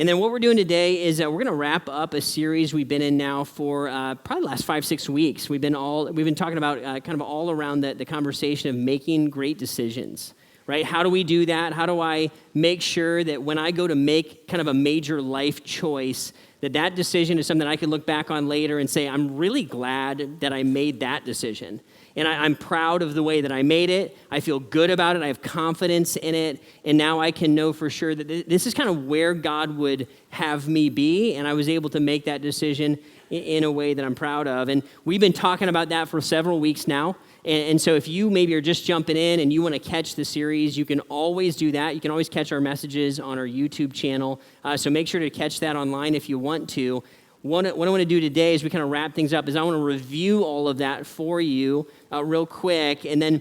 And then what we're doing today is we're going to wrap up a series we've been in now for probably the last 5-6 weeks. We've been talking about kind of all around the conversation of making great decisions, right? How do we do that? How do I make sure that when I go to make kind of a major life choice, that decision is something I can look back on later and say, I'm really glad that I made that decision. And I'm proud of the way that I made it. I feel good about it. I have confidence in it. And now I can know for sure that this is kind of where God would have me be. And I was able to make that decision in a way that I'm proud of. And we've been talking about that for several weeks now. And so if you maybe are just jumping in and you want to catch the series, you can always do that. You can always catch our messages on our YouTube channel. So make sure to catch that online if you want to. What I want to do today as we kind of wrap things up is I want to review all of that for you real quick. And then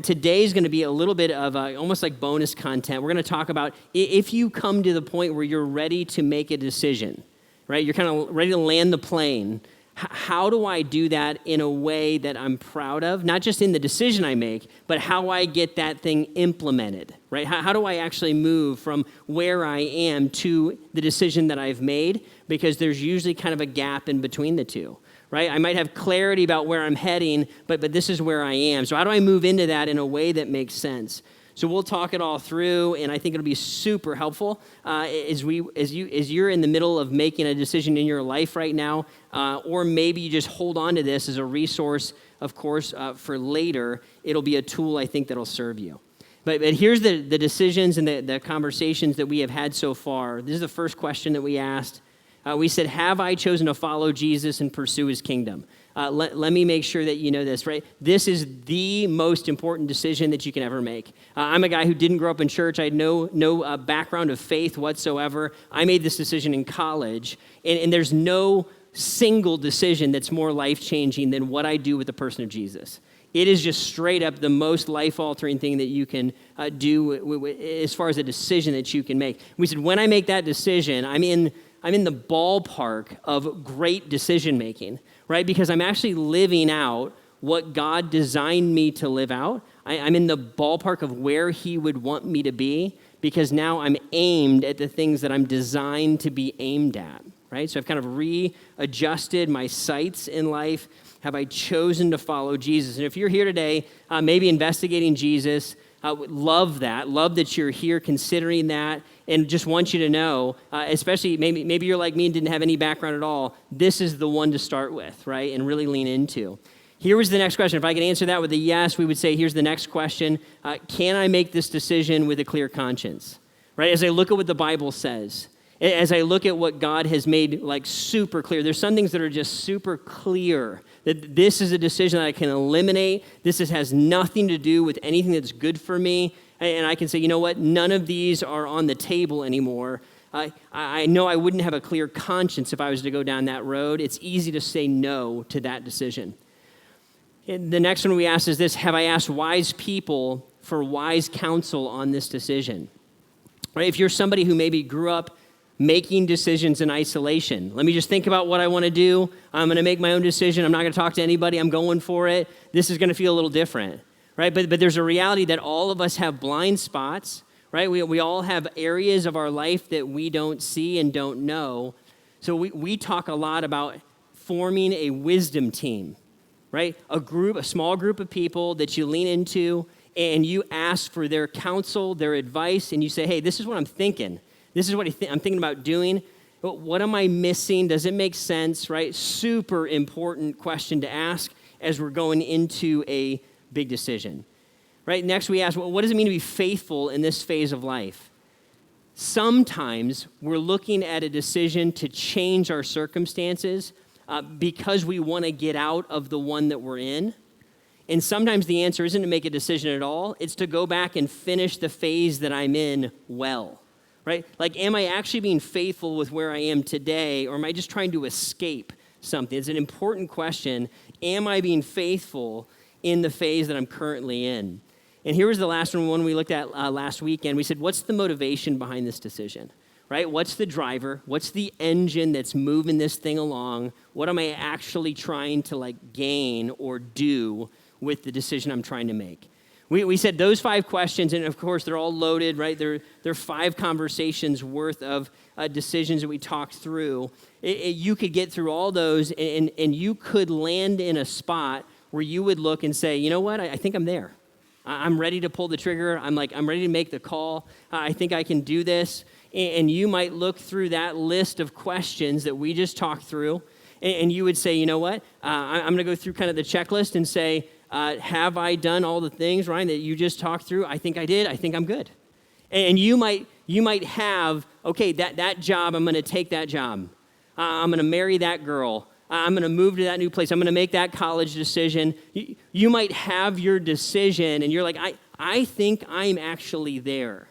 today's going to be a little bit of almost like bonus content. We're going to talk about if you come to the point where you're ready to make a decision, right? You're kind of ready to land the plane. How do I do that in a way that I'm proud of? Not just in the decision I make, but how I get that thing implemented, right? How do I actually move from where I am to the decision that I've made? Because there's usually kind of a gap in between the two, right? I might have clarity about where I'm heading, but this is where I am. So how do I move into that in a way that makes sense? So we'll talk it all through, and I think it'll be super helpful as you're in the middle of making a decision in your life right now, or maybe you just hold on to this as a resource, of course, for later. It'll be a tool, I think, that'll serve you. But here's the decisions and the conversations that we have had so far. This is the first question that we asked. We said, have I chosen to follow Jesus and pursue his kingdom? Let me make sure that you know this, right? This is the most important decision that you can ever make. I'm a guy who didn't grow up in church. I had no background of faith whatsoever. I made this decision in college, and there's no single decision that's more life-changing than what I do with the person of Jesus. It is just straight up the most life-altering thing that you can do as far as a decision that you can make. We said, when I make that decision, I'm in the ballpark of great decision-making, right? Because I'm actually living out what God designed me to live out. I'm in the ballpark of where he would want me to be because now I'm aimed at the things that I'm designed to be aimed at, right? So I've kind of readjusted my sights in life. Have I chosen to follow Jesus? And if you're here today, maybe investigating Jesus, love that you're here considering that, and just want you to know, especially maybe you're like me and didn't have any background at all, this is the one to start with, right, and really lean into. Here was the next question. If I could answer that with a yes, we would say, here's the next question. Can I make this decision with a clear conscience, right? As I look at what the Bible says, as I look at what God has made like super clear, there's some things that are just super clear, that this is a decision that I can eliminate. This has nothing to do with anything that's good for me. And I can say, you know what, none of these are on the table anymore. I know I wouldn't have a clear conscience if I was to go down that road. It's easy to say no to that decision. And the next one we asked is this: have I asked wise people for wise counsel on this decision? Right? If you're somebody who maybe grew up making decisions in isolation, let me just think about what I want to do. I'm going to make my own decision. I'm not going to talk to anybody. I'm going for it. This is going to feel a little different. Right? But there's a reality that all of us have blind spots, right? We all have areas of our life that we don't see and don't know. So we talk a lot about forming a wisdom team, right? A small group of people that you lean into and you ask for their counsel, their advice, and you say, hey, this is what I'm thinking. This is what I'm thinking about doing. What am I missing? Does it make sense, right? Super important question to ask as we're going into a big decision, right? Next, we ask, well, what does it mean to be faithful in this phase of life? Sometimes we're looking at a decision to change our circumstances because we want to get out of the one that we're in. And sometimes the answer isn't to make a decision at all. It's to go back and finish the phase that I'm in well, right? Like, am I actually being faithful with where I am today, or am I just trying to escape something? It's an important question. Am I being faithful in the phase that I'm currently in? And here was the last one we looked at last weekend. We said, what's the motivation behind this decision, right? What's the driver? What's the engine that's moving this thing along? What am I actually trying to gain or do with the decision I'm trying to make? We said those 5 questions, and of course, they're all loaded, right? They're 5 conversations worth of decisions that we talked through. You could get through all those, and you could land in a spot where you would look and say, you know what, I think I'm there. I'm ready to pull the trigger. I'm ready to make the call. I think I can do this. And you might look through that list of questions that we just talked through, and you would say, you know what, I'm going to go through kind of the checklist and say, have I done all the things, Ryan, that you just talked through? I think I did. I think I'm good. And you might have, okay, that job, I'm going to take that job. I'm going to marry that girl. I'm going to move to that new place. I'm going to make that college decision. You might have your decision, and you're like, I think I'm actually there.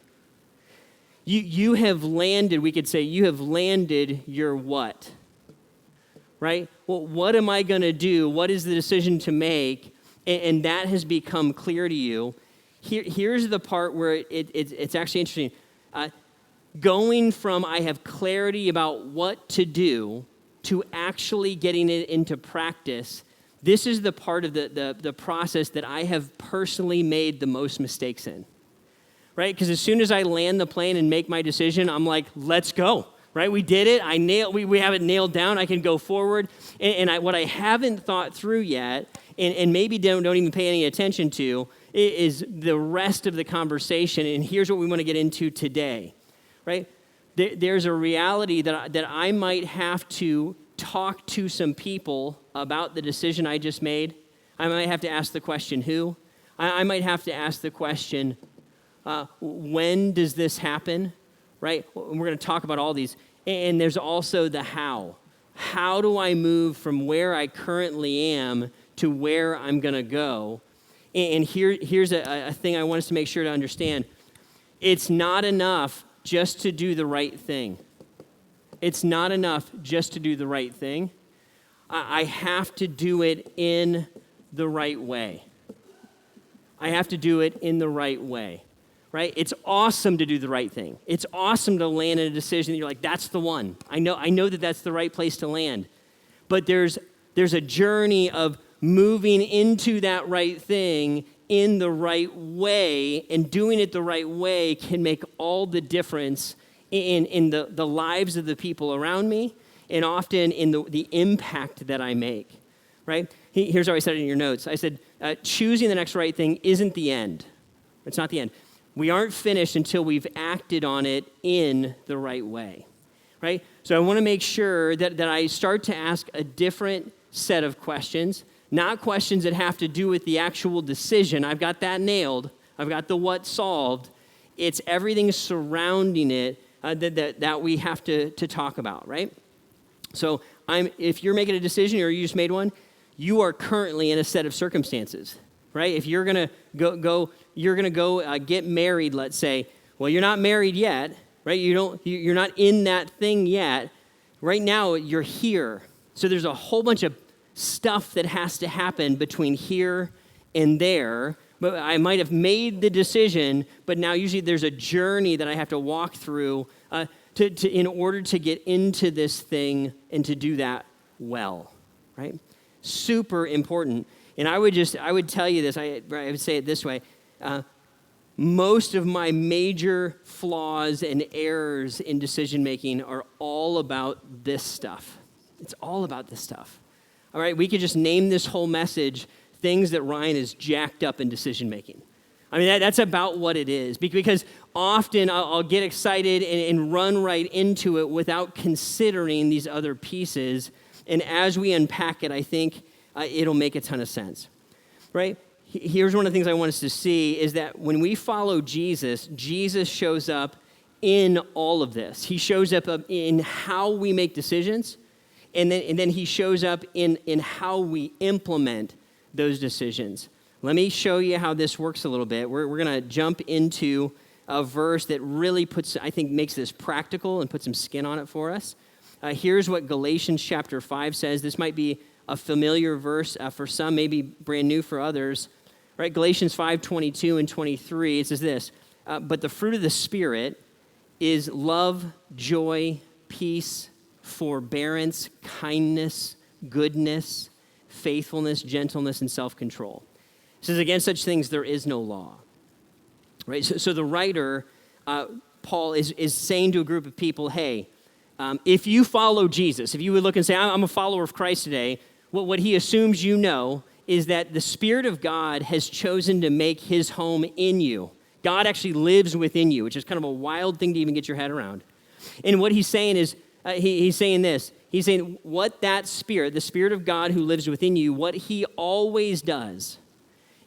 You have landed, we could say, you have landed your what, right? Well, what am I going to do? What is the decision to make? And that has become clear to you. Here's the part where it's actually interesting. Going from I have clarity about what to do to actually getting it into practice, this is the part of the process that I have personally made the most mistakes in, right? Because as soon as I land the plane and make my decision, I'm like, let's go, right? We did it. We have it nailed down. I can go forward. What I haven't thought through yet, and maybe don't even pay any attention to, is the rest of the conversation. And here's what we want to get into today, right? There's a reality that I might have to talk to some people about the decision I just made. I might have to ask the question, who? I might have to ask the question, when does this happen, right? We're going to talk about all these. And there's also the how. How do I move from where I currently am to where I'm going to go? And here's a thing I want us to make sure to understand. It's not enough just to do the right thing. It's not enough just to do the right thing. I have to do it in the right way. I have to do it in the right way, right? It's awesome to do the right thing. It's awesome to land in a decision that you're like, that's the one. I know that that's the right place to land. But there's a journey of moving into that right thing in the right way, and doing it the right way can make all the difference in the lives of the people around me, and often in the impact that I make, right? Here's how I said it in your notes. I said, choosing the next right thing isn't the end. It's not the end. We aren't finished until we've acted on it in the right way, right? So I want to make sure that I start to ask a different set of questions, not questions that have to do with the actual decision. I've got that nailed. I've got the what solved. It's everything surrounding it that we have to talk about, right? So if you're making a decision or you just made one, you are currently in a set of circumstances, right? If you're gonna go get married, let's say, well, you're not married yet, right? You're not in that thing yet. Right now, you're here. So there's a whole bunch of stuff that has to happen between here and there. But I might have made the decision, but now usually there's a journey that I have to walk through in order to get into this thing and to do that well, right? Super important. And I would tell you this, I would say it this way. Most of my major flaws and errors in decision making are all about this stuff. It's all about this stuff. All right, we could just name this whole message things that Ryan is jacked up in decision making. I mean, that's about what it is. Because often I'll get excited and run right into it without considering these other pieces. And as we unpack it, I think it'll make a ton of sense, right? Here's one of the things I want us to see is that when we follow Jesus, Jesus shows up in all of this. He shows up in how we make decisions, and then he shows up in how we implement those decisions. Let me show you how this works a little bit. We're going to jump into a verse that really makes this practical and put some skin on it for us. Here's what Galatians chapter 5 says. This might be a familiar verse for some, maybe brand new for others. Right? Galatians 5:22 and 23, it says this, but the fruit of the Spirit is love, joy, peace, forbearance, kindness, goodness, faithfulness, gentleness, and self-control. It says, against such things there is no law. Right? So the writer, Paul, is saying to a group of people, hey, if you follow Jesus, if you would look and say, I'm a follower of Christ today, what he assumes you know is that the Spirit of God has chosen to make his home in you. God actually lives within you, which is kind of a wild thing to even get your head around. And what he's saying is, he's saying this. He's saying what that Spirit, the Spirit of God who lives within you, what he always does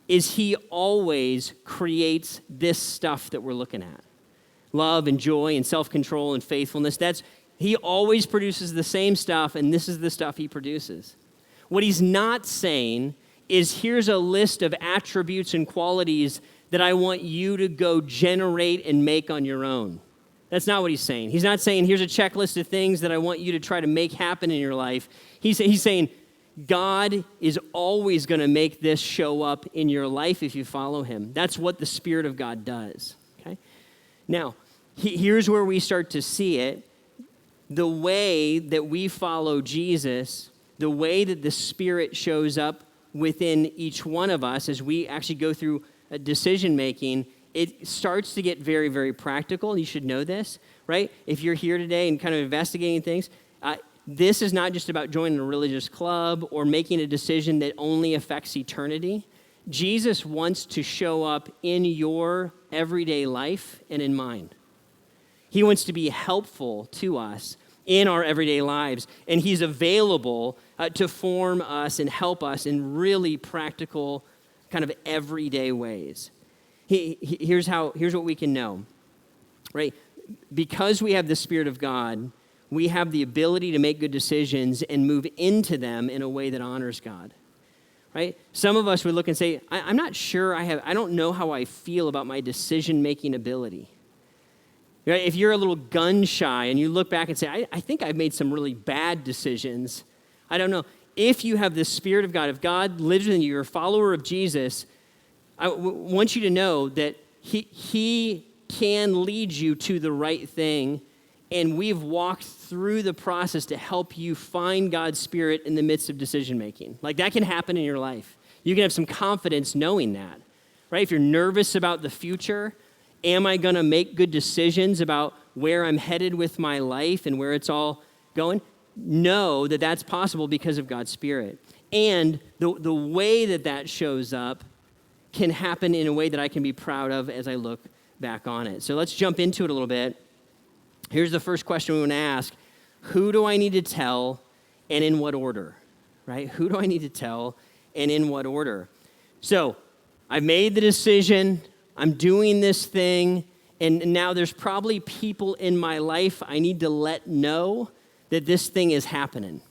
is he always creates this stuff that we're looking at. Love and joy and self-control and faithfulness. He always produces the same stuff, and this is the stuff he produces. What he's not saying is here's a list of attributes and qualities that I want you to go generate and make on your own. That's not what he's saying. He's not saying here's a checklist of things that I want you to try to make happen in your life. He's saying God is always going to make this show up in your life if you follow him. That's what the Spirit of God does. Okay? Now, here's where we start to see it. The way that we follow Jesus, the way that the Spirit shows up within each one of us as we actually go through a decision-making, it starts to get very, very practical. You should know this, right? If you're here today and kind of investigating things, this is not just about joining a religious club or making a decision that only affects eternity. Jesus wants to show up in your everyday life and in mine. He wants to be helpful to us in our everyday lives, and he's available to form us and help us in really practical, kind of everyday ways. Here's what we can know, right? Because we have the Spirit of God, we have the ability to make good decisions and move into them in a way that honors God, right? Some of us would look and say, I'm not sure I don't know how I feel about my decision-making ability. Right? If you're a little gun shy and you look back and say, I think I've made some really bad decisions, I don't know. If you have the Spirit of God, if God lives in you, you're a follower of Jesus, I want you to know that he can lead you to the right thing, and we've walked through the process to help you find God's Spirit in the midst of decision-making. Like, that can happen in your life. You can have some confidence knowing that, right? If you're nervous about the future, am I going to make good decisions about where I'm headed with my life and where it's all going? Know that that's possible because of God's Spirit. And the way that shows up can happen in a way that I can be proud of as I look back on it. So let's jump into it a little bit. Here's the first question we want to ask. Who do I need to tell and in what order? Right? Who do I need to tell and in what order? So I've made the decision. I'm doing this thing, and now there's probably people in my life I need to let know that this thing is happening,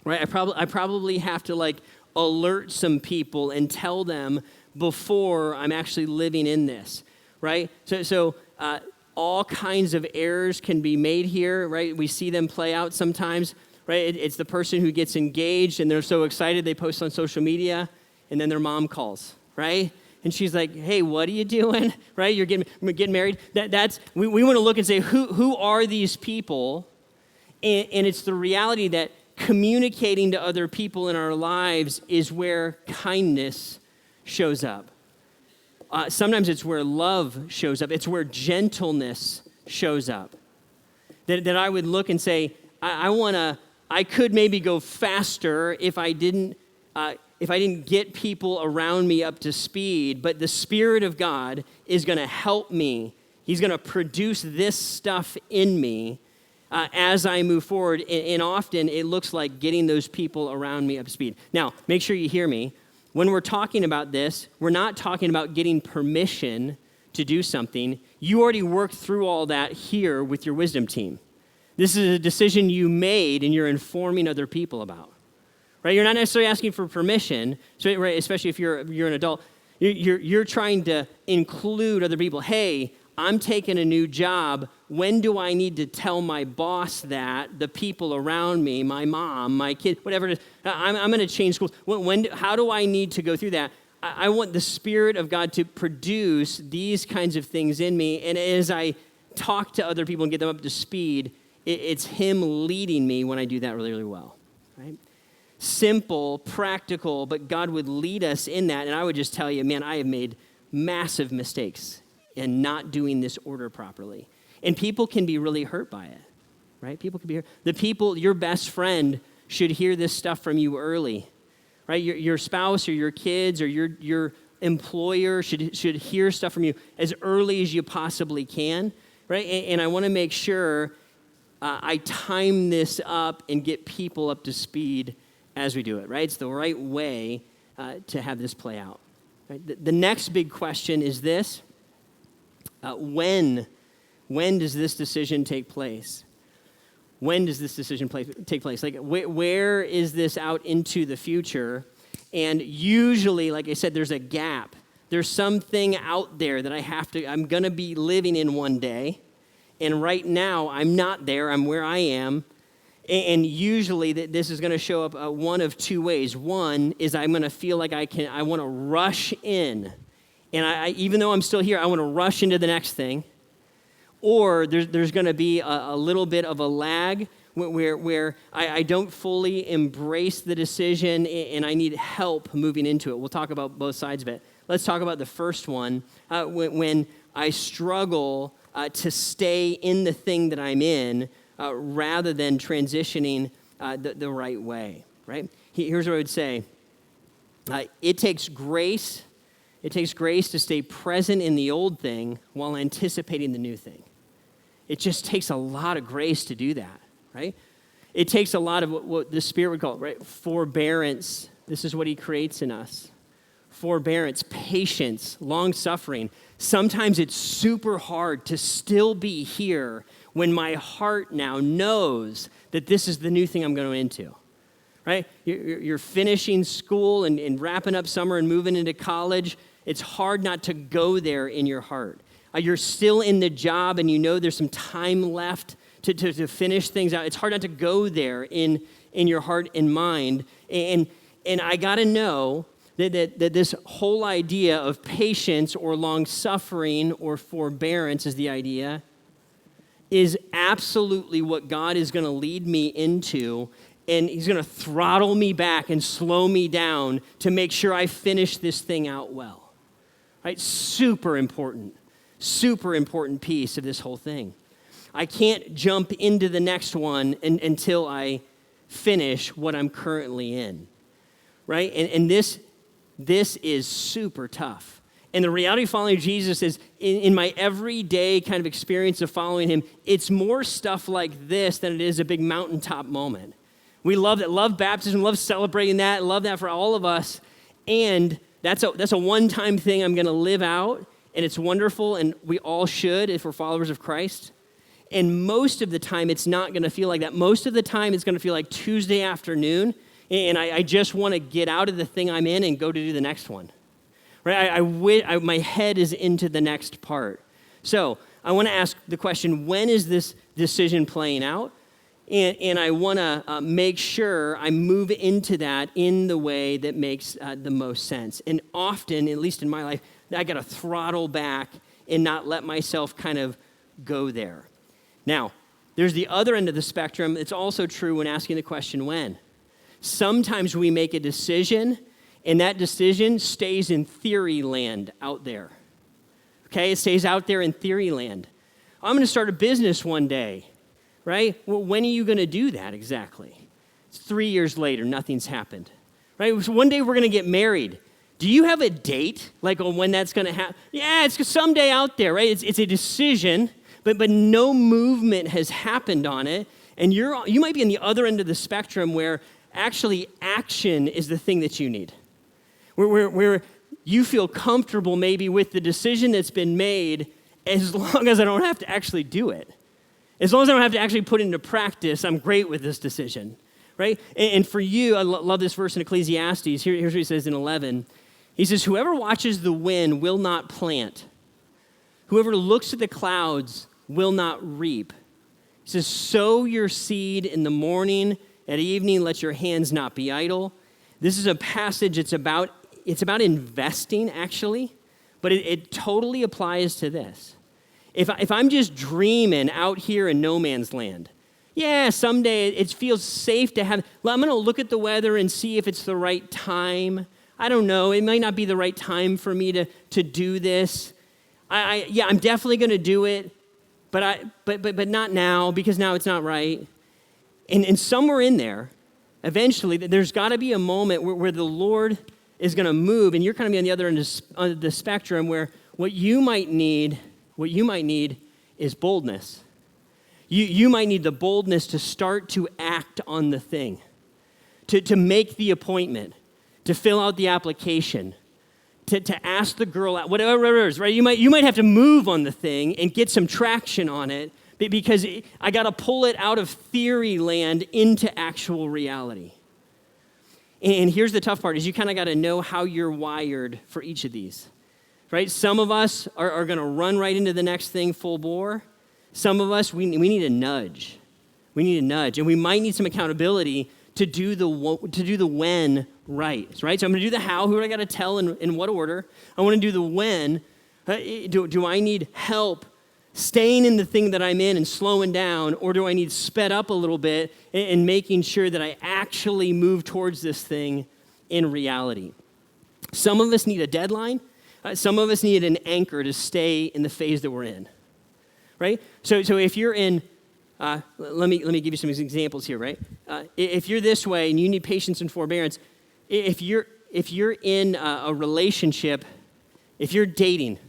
right? I probably have to alert some people and tell them before I'm actually living in this, right? So all kinds of errors can be made here, right? We see them play out sometimes, right? It's the person who gets engaged and they're so excited they post on social media, and then their mom calls, right? And she's like, hey, what are you doing? Right? You're getting married. We want to look and say, who are these people? And it's the reality that communicating to other people in our lives is where kindness shows up. Sometimes it's where love shows up. It's where gentleness shows up. That I would look and say, I could maybe go faster if I didn't get people around me up to speed, but the Spirit of God is going to help me. He's going to produce this stuff in me as I move forward, and often it looks like getting those people around me up to speed. Now, make sure you hear me. When we're talking about this, we're not talking about getting permission to do something. You already worked through all that here with your wisdom team. This is a decision you made, and you're informing other people about. Right? You're not necessarily asking for permission, so, right, especially if you're an adult. You're trying to include other people. Hey, I'm taking a new job. When do I need to tell my boss that, the people around me, my mom, my kid, whatever it is? I'm going to change schools. How do I need to go through that? I want the Spirit of God to produce these kinds of things in me, and as I talk to other people and get them up to speed, it's Him leading me when I do that really, really well. Right? simple, practical, but God would lead us in that. And I would just tell you, man, I have made massive mistakes in not doing this order properly. And people can be really hurt by it, right? People can be hurt. The people, your best friend should hear this stuff from you early, right? Your spouse or your kids or your employer should hear stuff from you as early as you possibly can, right? And I want to make sure I time this up and get people up to speed as we do it, right? It's the right way to have this play out. Right? The next big question is this. When does this decision take place? When does this decision take place? Like, where is this out into the future? And usually, like I said, there's a gap. There's something out there that I'm going to be living in one day. And right now, I'm not there. I'm where I am. And usually, this is going to show up one of two ways. One is I'm going to feel like I want to rush in. And I even though I'm still here, I want to rush into the next thing. Or there's going to be a little bit of a lag where I don't fully embrace the decision and I need help moving into it. We'll talk about both sides of it. Let's talk about the first one, when I struggle to stay in the thing that I'm in rather than transitioning the right way, right? Here's what I would say. It takes grace. It takes grace to stay present in the old thing while anticipating the new thing. It just takes a lot of grace to do that, right? It takes a lot of what the Spirit would call, right? Forbearance. This is what He creates in us. Forbearance, patience, long-suffering. Sometimes it's super hard to still be here when my heart now knows that this is the new thing I'm going into, right? You're finishing school and wrapping up summer and moving into college. It's hard not to go there in your heart. You're still in the job and you know there's some time left to finish things out. It's hard not to go there in your heart and mind. And I got to know that this whole idea of patience or long-suffering or forbearance is the idea, is absolutely what God is going to lead me into. And He's going to throttle me back and slow me down to make sure I finish this thing out well. Right? Super important piece of this whole thing. I can't jump into the next one until I finish what I'm currently in, right? And this is super tough. And the reality of following Jesus is, in my everyday kind of experience of following Him, it's more stuff like this than it is a big mountaintop moment. We love that, love baptism, love celebrating that, love that for all of us. And that's a one-time thing I'm going to live out. And it's wonderful, and we all should if we're followers of Christ. And most of the time, it's not going to feel like that. Most of the time, it's going to feel like Tuesday afternoon, and I just want to get out of the thing I'm in and go to do the next one. Right? My head is into the next part. So I want to ask the question, when is this decision playing out? And I want to make sure I move into that in the way that makes the most sense. And often, at least in my life, I got to throttle back and not let myself kind of go there. Now, there's the other end of the spectrum. It's also true when asking the question, when? Sometimes we make a decision, and that decision stays in theory land out there. Okay, it stays out there in theory land. I'm going to start a business one day, right? Well, when are you going to do that exactly? It's 3 years later, nothing's happened, right? So one day we're going to get married. Do you have a date, like on when that's going to happen? Yeah, it's someday out there, right? It's a decision, but no movement has happened on it. And you might be on the other end of the spectrum where actually action is the thing that you need. Where you feel comfortable maybe with the decision that's been made as long as I don't have to actually do it. As long as I don't have to actually put it into practice, I'm great with this decision, right? And for you, I love this verse in Ecclesiastes. Here's what he says in 11. He says, whoever watches the wind will not plant. Whoever looks at the clouds will not reap. He says, sow your seed in the morning, at evening let your hands not be idle. This is a passage, it's about investing, actually, but it totally applies to this. If I'm just dreaming out here in no man's land, Yeah, someday it feels safe to have, well, I'm going to look at the weather and see if it's the right time. I don't know. It might not be the right time for me to do this. I'm definitely going to do it, but not now because now it's not right. And somewhere in there, eventually, there's got to be a moment where the Lord is going to move, and you're kind of on the other end of the spectrum where what you might need is boldness. You might need the boldness to start to act on the thing, to make the appointment, to fill out the application, to ask the girl out, whatever it is, right? You might have to move on the thing and get some traction on it because I got to pull it out of theory land into actual reality. And here's the tough part is you kind of got to know how you're wired for each of these, right? Some of us are going to run right into the next thing full bore. Some of us, we need a nudge. We need a nudge, and we might need some accountability to do the when right? So I'm going to do the how. Who do I got to tell in what order? I want to do the when. Do I need help staying in the thing that I'm in and slowing down, or do I need sped up a little bit and making sure that I actually move towards this thing in reality? Some of us need a deadline. Some of us need an anchor to stay in the phase that we're in. Right? So if you're in, let me give you some examples here, right? If you're this way and you need patience and forbearance, if you're in a relationship, if you're dating,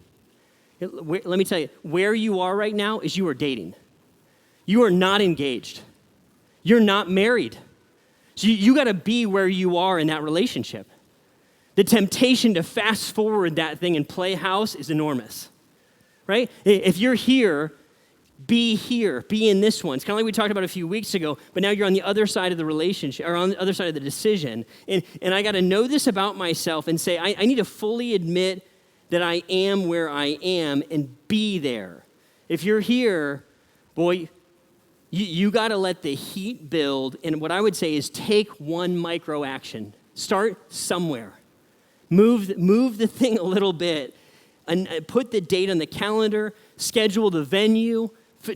let me tell you, where you are right now is you are dating. You are not engaged. You're not married. So you got to be where you are in that relationship. The temptation to fast forward that thing and play house is enormous. Right? If you're here, be in this one. It's kind of like we talked about a few weeks ago, but now you're on the other side of the relationship, or on the other side of the decision. And I got to know this about myself and say, I need to fully admit that I am where I am and be there. If you're here, boy, you got to let the heat build, and what I would say is take one micro action. Start somewhere. Move the thing a little bit. And put the date on the calendar, schedule the venue,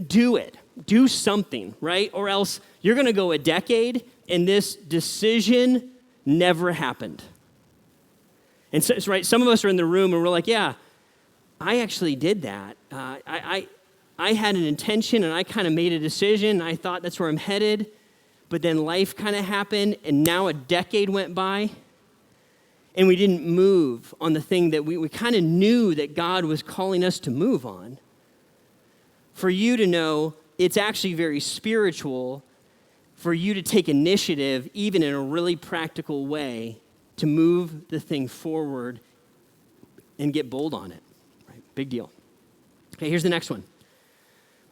do it. Do something, right? Or else you're going to go a decade and this decision never happened. And so, right, some of us are in the room and we're like, yeah, I actually did that. I had an intention and I kind of made a decision. I thought that's where I'm headed. But then life kind of happened and now a decade went by. And we didn't move on the thing that we kind of knew that God was calling us to move on. For you to know it's actually very spiritual for you to take initiative, even in a really practical way, to move the thing forward and get bold on it. Right? Big deal. Okay, here's the next one.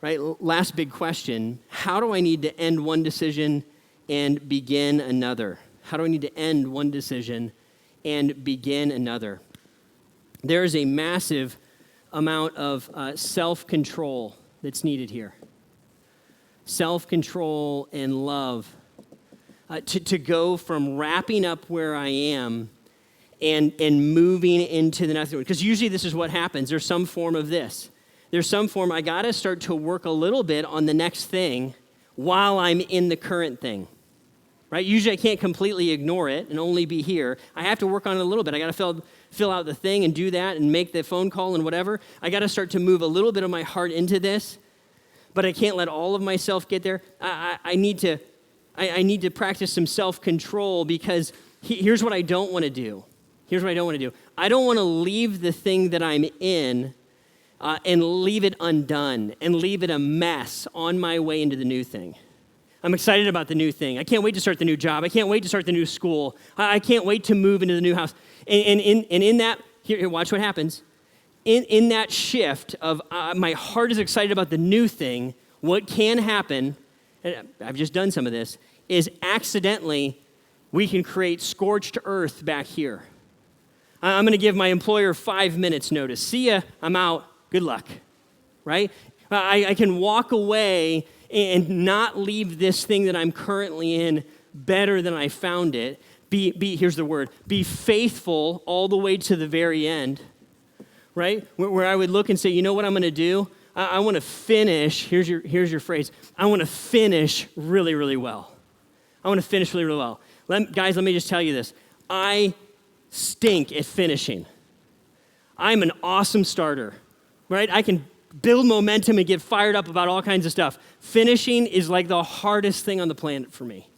Right? Last big question. How do I need to end one decision and begin another? How do I need to end one decision and begin another? There is a massive amount of self-control that's needed here. Self-control and love to go from wrapping up where I am and moving into the next one. Because usually this is what happens. There's some form of this. There's some form, I got to start to work a little bit on the next thing while I'm in the current thing. Right? Usually I can't completely ignore it and only be here. I have to work on it a little bit. I got to fill out the thing and do that and make the phone call and whatever. I got to start to move a little bit of my heart into this, but I can't let all of myself get there. I need to practice some self-control because here's what I don't want to do. I don't want to leave the thing that I'm in and leave it undone and leave it a mess on my way into the new thing. I'm excited about the new thing. I can't wait to start the new job. I can't wait to start the new school. I can't wait to move into the new house. And in that, here, watch what happens. In that shift of my heart is excited about the new thing, what can happen, and I've just done some of this, is accidentally we can create scorched earth back here. I'm going to give my employer 5 minutes notice. See ya, I'm out, good luck, right? I can walk away and not leave this thing that I'm currently in better than I found it. Here's the word, be faithful all the way to the very end, right? Where I would look and say, you know what I'm going to do? I want to finish, here's your phrase, I want to finish really, really well. I want to finish really, really well. Guys, let me just tell you this. I stink at finishing. I'm an awesome starter, right? I can build momentum and get fired up about all kinds of stuff. Finishing is like the hardest thing on the planet for me.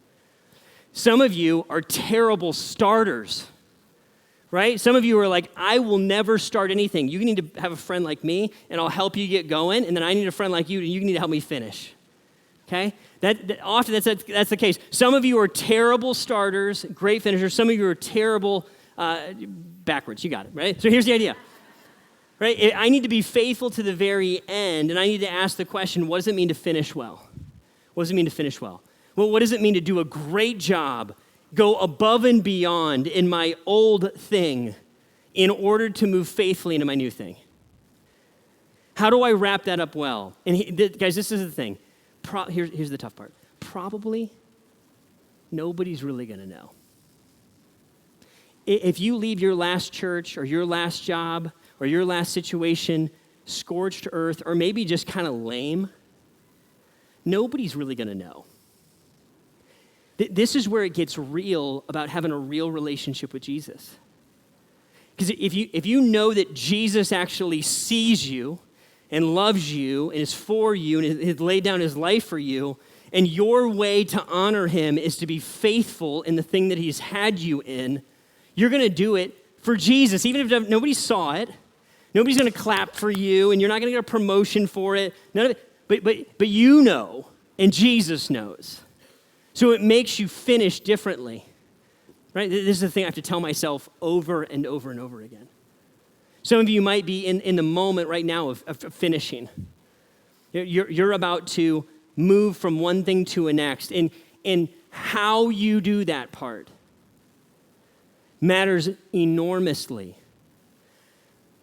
Some of you are terrible starters, right? Some of you are like, I will never start anything. You need to have a friend like me, and I'll help you get going, and then I need a friend like you, and you need to help me finish, okay? Often that's the case. Some of you are terrible starters, great finishers. Some of you are terrible backwards. You got it, right? So here's the idea, right? I need to be faithful to the very end, and I need to ask the question, what does it mean to finish well? What does it mean to finish well? Well, what does it mean to do a great job, go above and beyond in my old thing in order to move faithfully into my new thing? How do I wrap that up well? And guys, this is the thing. Here's the tough part. Probably nobody's really going to know. If you leave your last church or your last job or your last situation scorched earth or maybe just kind of lame, nobody's really going to know. This is where it gets real about having a real relationship with Jesus. Because if you know that Jesus actually sees you and loves you and is for you and has laid down his life for you, and your way to honor him is to be faithful in the thing that he's had you in, you're going to do it for Jesus. Even if nobody saw it, nobody's going to clap for you, and you're not going to get a promotion for it. None of it. But you know, and Jesus knows. So it makes you finish differently, right? This is the thing I have to tell myself over and over and over again. Some of you might be in the moment right now of finishing. You're about to move from one thing to a next. And how you do that part matters enormously.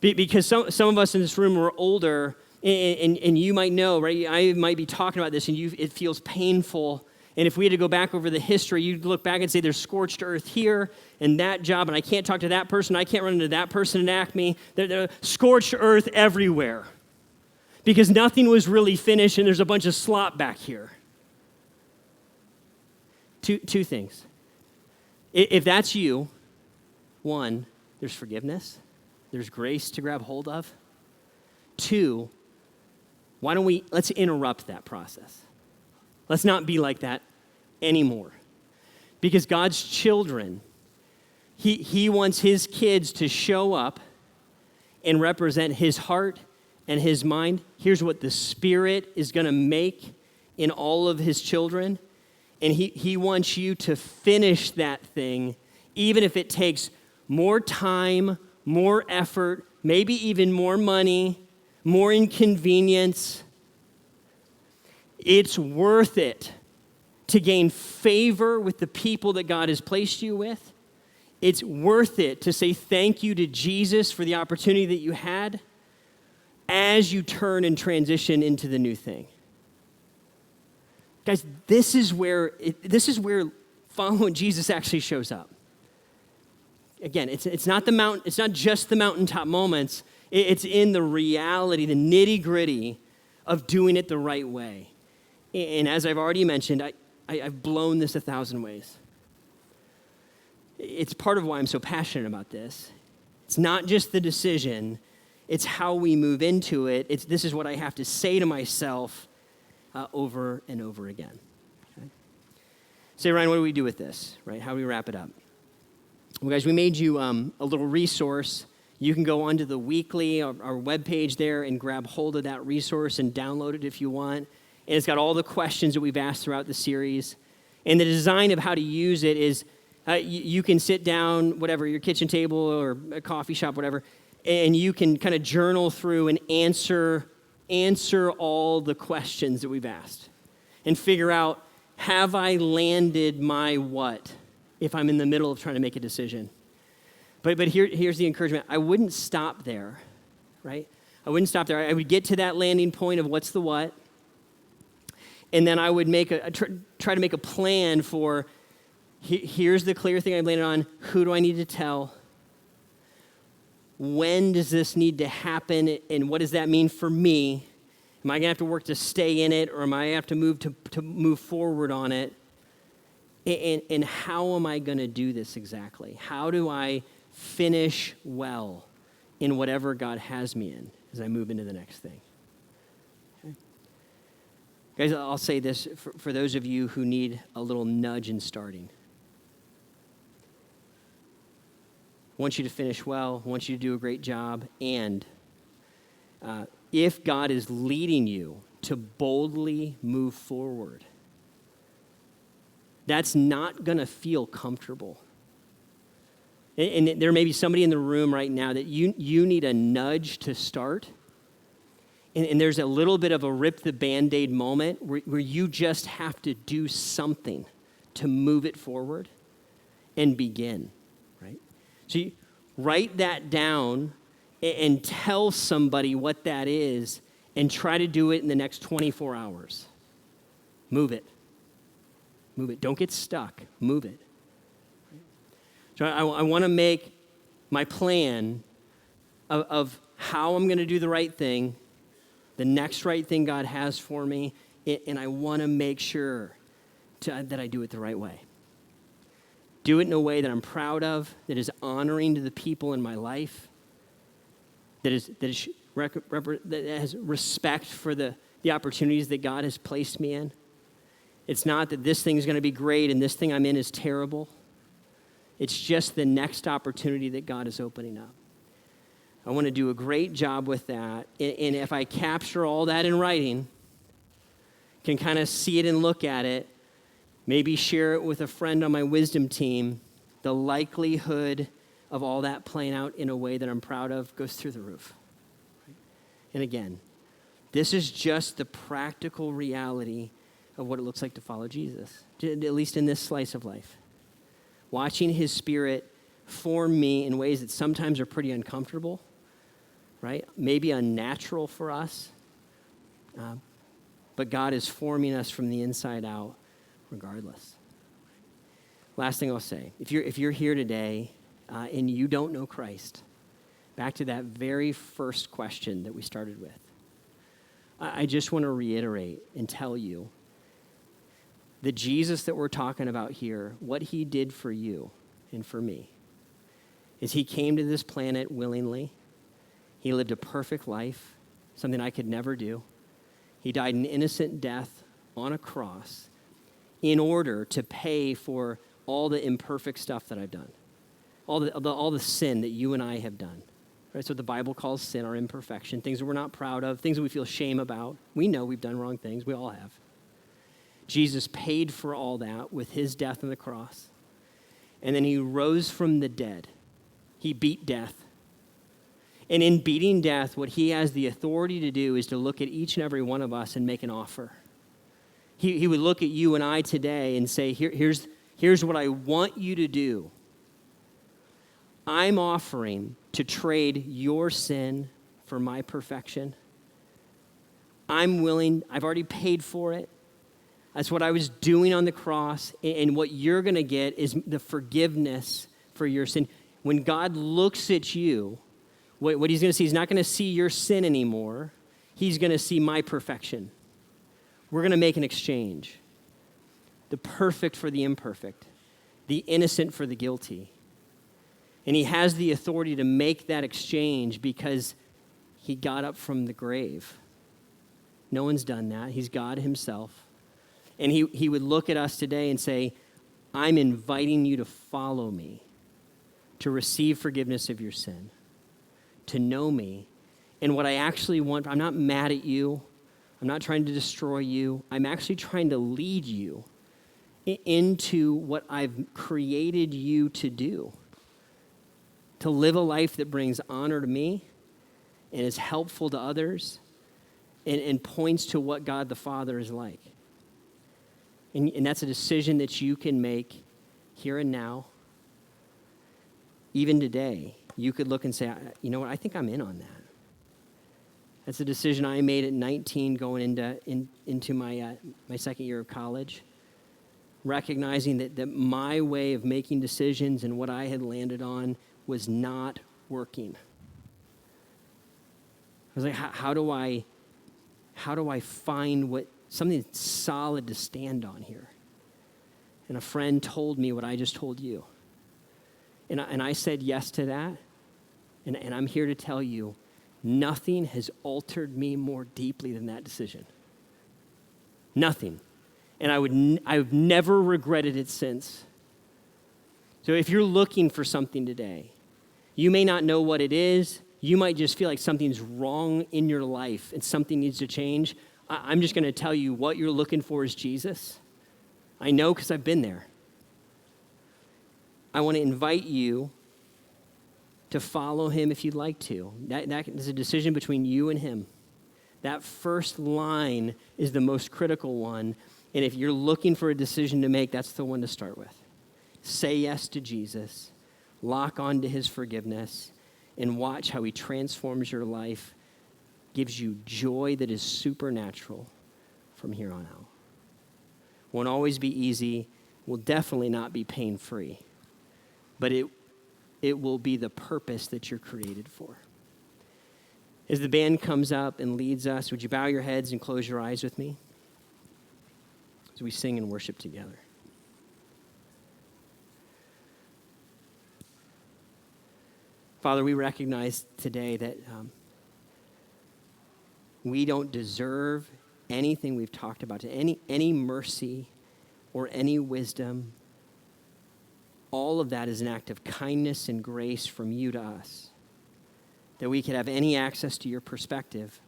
Because some of us in this room are older, and you might know, right? I might be talking about this, and it feels painful. And if we had to go back over the history, you'd look back and say there's scorched earth here and that job, and I can't talk to that person, I can't run into that person in Acme. There's scorched earth everywhere because nothing was really finished and there's a bunch of slop back here. Two things. If that's you, one, there's forgiveness. There's grace to grab hold of. Two, let's interrupt that process. Let's not be like that anymore. Because God's children, he wants his kids to show up and represent his heart and his mind. Here's what the Spirit is going to make in all of his children. And he wants you to finish that thing, even if it takes more time, more effort, maybe even more money, more inconvenience. It's worth it to gain favor with the people that God has placed you with. It's worth it to say thank you to Jesus for the opportunity that you had as you turn and transition into the new thing. Guys, this is where following Jesus actually shows up. Again, it's not just the mountaintop moments. It's in the reality, the nitty-gritty of doing it the right way. And as I've already mentioned, I've blown this 1,000 ways. It's part of why I'm so passionate about this. It's not just the decision, it's how we move into it. This is what I have to say to myself over and over again. Okay? Say, Ryan, what do we do with this, right? How do we wrap it up? Well, guys, we made you a little resource. You can go onto the weekly, our webpage there, and grab hold of that resource and download it if you want. And it's got all the questions that we've asked throughout the series. And the design of how to use it is you can sit down, whatever, your kitchen table or a coffee shop, whatever, and you can kind of journal through and answer all the questions that we've asked and figure out, have I landed my what if I'm in the middle of trying to make a decision? But here's the encouragement. I wouldn't stop there, right? I wouldn't stop there. I would get to that landing point of what's the what, and then I would try to make a plan for, here's the clear thing I've landed on. Who do I need to tell? When does this need to happen? And what does that mean for me? Am I going to have to work to stay in it, or am I going to have to move forward on it? And how am I going to do this exactly? How do I finish well in whatever God has me in as I move into the next thing? Okay. Guys, I'll say this for those of you who need a little nudge in starting. I want you to finish well. I want you to do a great job. And if God is leading you to boldly move forward, that's not going to feel comfortable. And there may be somebody in the room right now that you need a nudge to start. And there's a little bit of a rip the Band-Aid moment where you just have to do something to move it forward and begin, right? So you write that down and tell somebody what that is and try to do it in the next 24 hours. Move it. Move it. Don't get stuck. Move it. So I want to make my plan of how I'm going to do the right thing, the next right thing God has for me, and I want to make sure that I do it the right way. Do it in a way that I'm proud of, that is honoring to the people in my life, that has respect for the opportunities that God has placed me in. It's not that this thing's going to be great and this thing I'm in is terrible. It's just the next opportunity that God is opening up. I want to do a great job with that. And if I capture all that in writing, can kind of see it and look at it, maybe share it with a friend on my wisdom team, the likelihood of all that playing out in a way that I'm proud of goes through the roof. And again, this is just the practical reality of what it looks like to follow Jesus, at least in this slice of life. Watching his Spirit form me in ways that sometimes are pretty uncomfortable, right? Maybe unnatural for us, but God is forming us from the inside out regardless. Last thing I'll say, if you're here today and you don't know Christ, back to that very first question that we started with, I just want to reiterate and tell you the Jesus that we're talking about here, what he did for you and for me, is he came to this planet willingly. He lived a perfect life, something I could never do. He died an innocent death on a cross in order to pay for all the imperfect stuff that I've done, all the sin that you and I have done. Right? So the Bible calls sin our imperfection, things that we're not proud of, things that we feel shame about. We know we've done wrong things. We all have. Jesus paid for all that with his death on the cross. And then he rose from the dead. He beat death. And in beating death, what he has the authority to do is to look at each and every one of us and make an offer. He would look at you and I today and say, here's what I want you to do. I'm offering to trade your sin for my perfection. I'm willing, I've already paid for it. That's what I was doing on the cross, and what you're going to get is the forgiveness for your sin. When God looks at you, what he's going to see, he's not going to see your sin anymore. He's going to see my perfection. We're going to make an exchange. The perfect for the imperfect, the innocent for the guilty. And he has the authority to make that exchange because he got up from the grave. No one's done that. He's God himself. And he would look at us today and say, I'm inviting you to follow me, to receive forgiveness of your sin, to know me. And what I actually want, I'm not mad at you. I'm not trying to destroy you. I'm actually trying to lead you into what I've created you to do, to live a life that brings honor to me and is helpful to others and points to what God the Father is like. And that's a decision that you can make here and now. Even today, you could look and say, you know what, I think I'm in on that. That's a decision I made at 19 going into my second year of college, recognizing that my way of making decisions and what I had landed on was not working. I was like, how do I how do I find something solid to stand on here? And a friend told me what I just told you. And I said yes to that. And I'm here to tell you, nothing has altered me more deeply than that decision. Nothing. And I've never regretted it since. So if you're looking for something today, you may not know what it is. You might just feel like something's wrong in your life and something needs to change. I'm just going to tell you what you're looking for is Jesus. I know because I've been there. I want to invite you to follow him if you'd like to. That is a decision between you and him. That first line is the most critical one. And if you're looking for a decision to make, that's the one to start with. Say yes to Jesus. Lock onto his forgiveness. And watch how he transforms your life, gives you joy that is supernatural from here on out. Won't always be easy. Will definitely not be pain-free. But it will be the purpose that you're created for. As the band comes up and leads us, would you bow your heads and close your eyes with me as we sing and worship together? Father, we recognize today that we don't deserve anything we've talked about, any mercy or any wisdom. All of that is an act of kindness and grace from you to us, that we could have any access to your perspective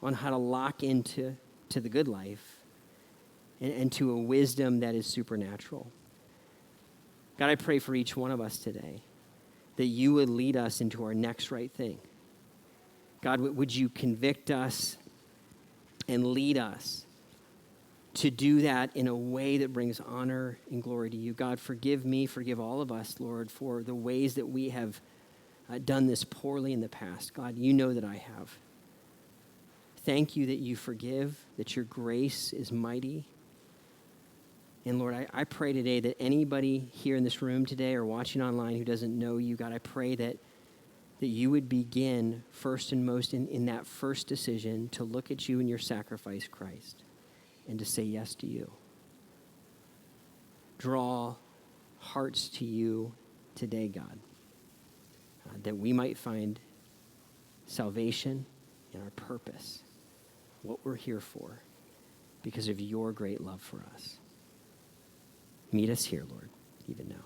on how to lock into the good life and to a wisdom that is supernatural. God, I pray for each one of us today that you would lead us into our next right thing. God, would you convict us and lead us to do that in a way that brings honor and glory to you. God, forgive me, forgive all of us, Lord, for the ways that we have done this poorly in the past. God, you know that I have. Thank you that you forgive, that your grace is mighty. And Lord, I pray today that anybody here in this room today or watching online who doesn't know you, God, I pray that you would begin first and most in that first decision to look at you and your sacrifice, Christ, and to say yes to you. Draw hearts to you today, God, that we might find salvation in our purpose, what we're here for, because of your great love for us. Meet us here, Lord, even now.